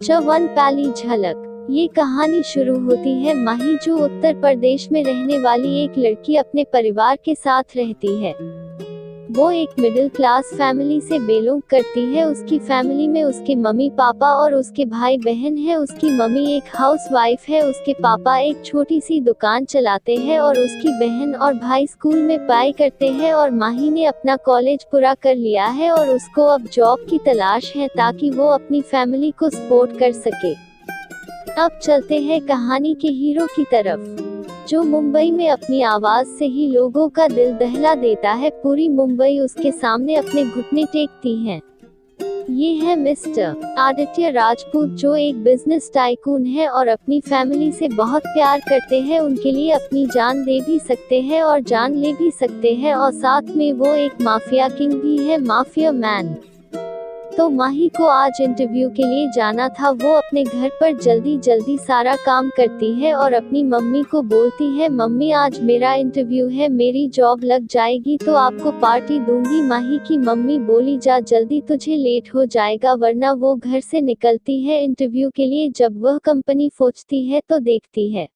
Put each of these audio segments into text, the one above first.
चवन पाली झलक। ये कहानी शुरू होती है माही, जो उत्तर प्रदेश में रहने वाली एक लड़की अपने परिवार के साथ रहती है। वो एक मिडिल क्लास फैमिली से बिलोंग करती है। उसकी फैमिली में उसके मम्मी पापा और उसके भाई बहन है। उसकी मम्मी एक हाउसवाइफ है, उसके पापा एक छोटी सी दुकान चलाते हैं और उसकी बहन और भाई स्कूल में पढ़ाई करते हैं। और माही ने अपना कॉलेज पूरा कर लिया है और उसको अब जॉब की तलाश है ताकि वो अपनी फैमिली को सपोर्ट कर सके। अब चलते हैं कहानी के हीरो की तरफ, जो मुंबई में अपनी आवाज से ही लोगों का दिल दहला देता है। पूरी मुंबई उसके सामने अपने घुटने टेकती है। ये है मिस्टर आदित्य राजपूत, जो एक बिजनेस टाइकून है और अपनी फैमिली से बहुत प्यार करते हैं। उनके लिए अपनी जान दे भी सकते हैं और जान ले भी सकते हैं, और साथ में वो एक माफिया किंग भी है, माफिया मैन। तो माही को आज इंटरव्यू के लिए जाना था। वो अपने घर पर जल्दी जल्दी सारा काम करती है और अपनी मम्मी को बोलती है, मम्मी आज मेरा इंटरव्यू है, मेरी जॉब लग जाएगी तो आपको पार्टी दूंगी। माही की मम्मी बोली, जा जल्दी, तुझे लेट हो जाएगा। वरना वो घर से निकलती है इंटरव्यू के लिए। जब वह कंपनी पहुंचती है तो देखती है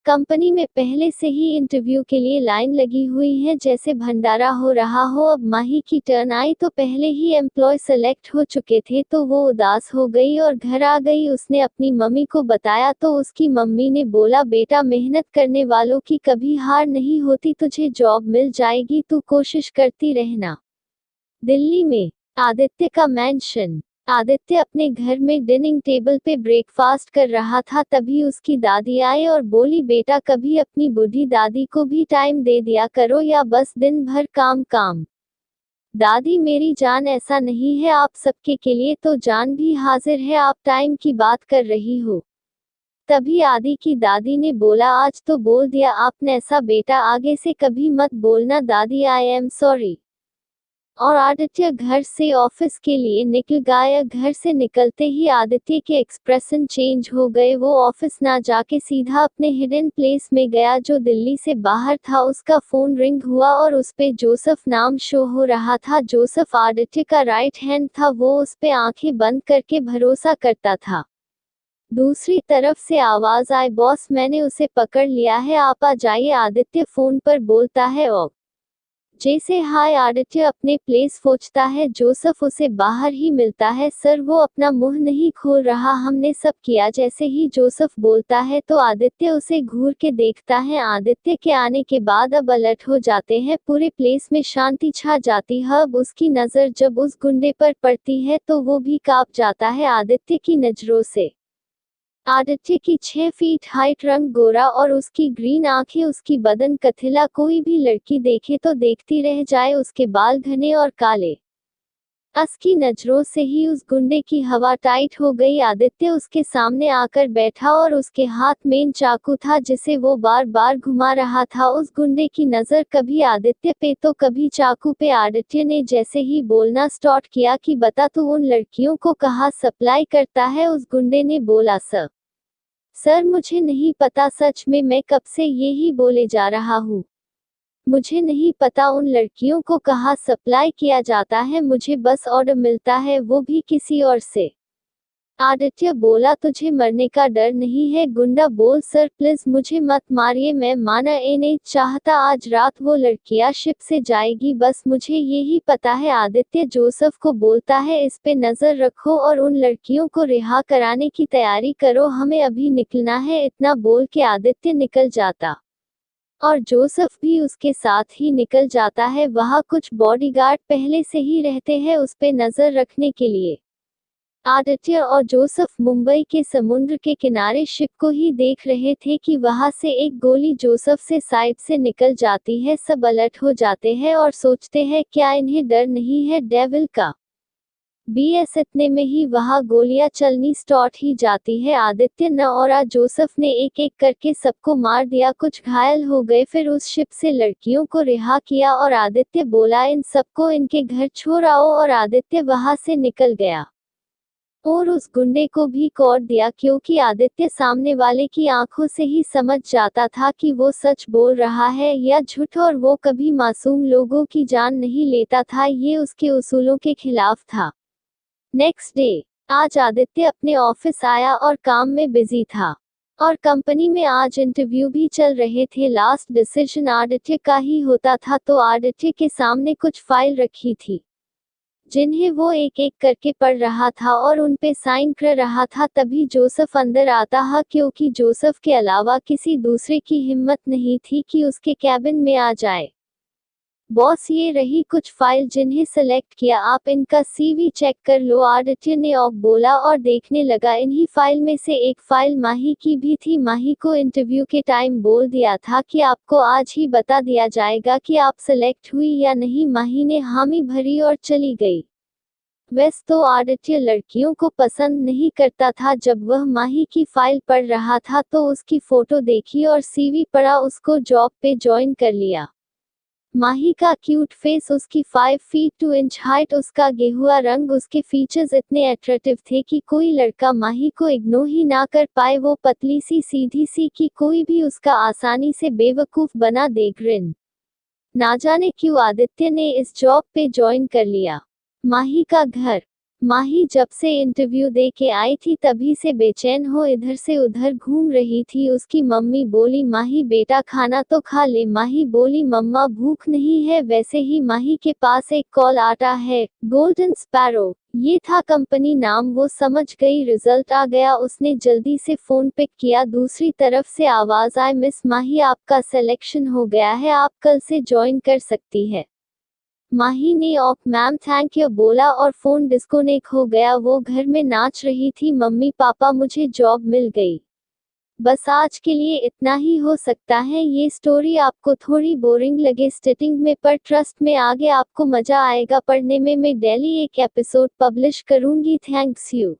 कंपनी में पहले से ही इंटरव्यू के लिए लाइन लगी हुई है, जैसे भंडारा हो रहा हो। अब माही की टर्न आई तो पहले ही एम्प्लॉय सेलेक्ट हो चुके थे, तो वो उदास हो गई और घर आ गई। उसने अपनी मम्मी को बताया तो उसकी मम्मी ने बोला, बेटा मेहनत करने वालों की कभी हार नहीं होती, तुझे जॉब मिल जाएगी, तू कोशिश करती रहना। दिल्ली में आदित्य का मैंशन। आदित्य अपने घर में डिनिंग टेबल पे ब्रेकफास्ट कर रहा था, तभी उसकी दादी आई और बोली, बेटा कभी अपनी बूढ़ी दादी को भी टाइम दे दिया करो, या बस दिन भर काम काम। दादी मेरी जान, ऐसा नहीं है, आप सबके के लिए तो जान भी हाजिर है, आप टाइम की बात कर रही हो। तभी आदि की दादी ने बोला, आज तो बोल दिया आपने ऐसा, बेटा आगे से कभी मत बोलना। दादी, आई एम सॉरी। और आदित्य घर से ऑफिस के लिए निकल गया। घर से निकलते ही आदित्य के एक्सप्रेशन चेंज हो गए। वो ऑफिस ना जाके सीधा अपने हिडन प्लेस में गया, जो दिल्ली से बाहर था। उसका फोन रिंग हुआ और उस पे जोसेफ नाम शो हो रहा था। जोसेफ आदित्य का राइट हैंड था। वो उस पे आंखें बंद करके भरोसा करता था। दूसरी तरफ से आवाज आई, बॉस मैंने उसे पकड़ लिया है, आप आ जाइए। आदित्य फोन पर बोलता है, ओ जैसे हाय। आदित्य अपने प्लेस पहुंचता है। जोसेफ उसे बाहर ही मिलता है। सर, वो अपना मुंह नहीं खोल रहा, हमने सब किया। जैसे ही जोसेफ बोलता है तो आदित्य उसे घूर के देखता है। आदित्य के आने के बाद अब अलर्ट हो जाते हैं, पूरे प्लेस में शांति छा जाती है। अब उसकी नजर जब उस गुंडे पर पड़ती है तो वो भी कांप जाता है आदित्य की नजरों से। आदित्य की 6 फीट हाइट, रंग गोरा और उसकी ग्रीन आंखें, उसकी बदन कथिला। कोई भी लड़की देखे तो देखती रह जाए। उसके बाल घने और काले। उसकी नजरों से ही उस गुंडे की हवा टाइट हो गई। आदित्य उसके सामने आकर बैठा और उसके हाथ में चाकू था, जिसे वो बार बार घुमा रहा था। उस गुंडे की नजर कभी आदित्य पे तो कभी चाकू पे। आदित्य ने जैसे ही बोलना स्टार्ट किया कि बता तू उन लड़कियों को कहाँ सप्लाई करता है, उस गुंडे ने बोला, सर मुझे नहीं पता, सच में मैं कब से यही बोले जा रहा हूँ। मुझे नहीं पता उन लड़कियों को कहाँ सप्लाई किया जाता है, मुझे बस ऑर्डर मिलता है, वो भी किसी और से। आदित्य बोला, तुझे मरने का डर नहीं है? गुंडा बोल, सर प्लीज मुझे मत मारिए, मैं माना ए नहीं चाहता। आज रात वो लड़कियां शिप से जाएगी, बस मुझे यही पता है। आदित्य जोसेफ को बोलता है, इस पे नजर रखो और उन लड़कियों को रिहा कराने की तैयारी करो, हमें अभी निकलना है। इतना बोल के आदित्य निकल जाता और जोसेफ भी उसके साथ ही निकल जाता है। वहाँ कुछ बॉडीगार्ड पहले से ही रहते हैं उस पे नजर रखने के लिए। आदित्य और जोसेफ मुंबई के समुद्र के किनारे शिप को ही देख रहे थे कि वहां से एक गोली जोसेफ से साइड से निकल जाती है। सब अलर्ट हो जाते हैं और सोचते हैं, क्या इन्हें डर नहीं है डेविल का? बीएस इतने में ही वहां गोलियां चलनी स्टार्ट ही जाती है। आदित्य न और जोसेफ ने एक एक करके सबको मार दिया, कुछ घायल हो गए। फिर उस शिप से लड़कियों को रिहा किया और आदित्य बोला, इन सबको इनके घर छोड़ आओ, और आदित्य वहां से निकल गया और उस गुंडे को भी कॉर दिया, क्योंकि आदित्य सामने वाले की आंखों से ही समझ जाता था कि वो सच बोल रहा है या झूठ, और वो कभी मासूम लोगों की जान नहीं लेता था। ये उसके उसूलों के खिलाफ था। नेक्स्ट डे आज आदित्य अपने ऑफिस आया और काम में बिजी था और कंपनी में आज इंटरव्यू भी चल रहे थे। लास्ट डिसीजन आदित्य का ही होता था तो आदित्य के सामने कुछ फाइल रखी थी जिन्हें वो एक एक करके पढ़ रहा था और उन पे साइन कर रहा था। तभी जोसेफ अंदर आता है क्योंकि जोसेफ के अलावा किसी दूसरे की हिम्मत नहीं थी कि उसके कैबिन में आ जाए। बॉस, ये रही कुछ फाइल जिन्हें सेलेक्ट किया, आप इनका सीवी चेक कर लो, आदित्य ने बोला और देखने लगा। इन्हीं फाइल में से एक फाइल माही की भी थी। माही को इंटरव्यू के टाइम बोल दिया था कि आपको आज ही बता दिया जाएगा कि आप सेलेक्ट हुई या नहीं। माही ने हामी भरी और चली गई। वैसे तो आदित्य लड़कियों को पसंद नहीं करता था। जब वह माही की फाइल पढ़ रहा था तो उसकी फोटो देखी और सीवी पढ़ा, उसको जॉब पे ज्वाइन कर लिया। माही का क्यूट फेस, उसकी 5 फीट 2 इंच हाइट, उसका गेहुआ रंग, उसके फीचर्स इतने अट्रैक्टिव थे कि कोई लड़का माही को इग्नोर ही ना कर पाए। वो पतली सी सीधी सी कि कोई भी उसका आसानी से बेवकूफ बना दे। ग्रिन। ना जाने क्यों आदित्य ने इस जॉब पे ज्वाइन कर लिया। माही का घर। माही जब से इंटरव्यू दे के आई थी तभी से बेचैन हो इधर से उधर घूम रही थी। उसकी मम्मी बोली, माही बेटा खाना तो खा ले। माही बोली, मम्मा भूख नहीं है। वैसे ही माही के पास एक कॉल आता है। गोल्डन स्पैरो, ये था कंपनी नाम। वो समझ गई रिजल्ट आ गया। उसने जल्दी से फोन पिक किया। दूसरी तरफ से आवाज आई, मिस माही आपका सिलेक्शन हो गया है, आप कल से ज्वाइन कर सकती है। माही ने मैम थैंक यू बोला और फोन डिस्कनेक्ट हो गया। वो घर में नाच रही थी, मम्मी पापा मुझे जॉब मिल गई। बस आज के लिए इतना ही हो सकता है। ये स्टोरी आपको थोड़ी बोरिंग लगे स्टार्टिंग में, पर ट्रस्ट में आगे आपको मजा आएगा पढ़ने में। मैं डेली एक एपिसोड पब्लिश करूंगी। Thanks you.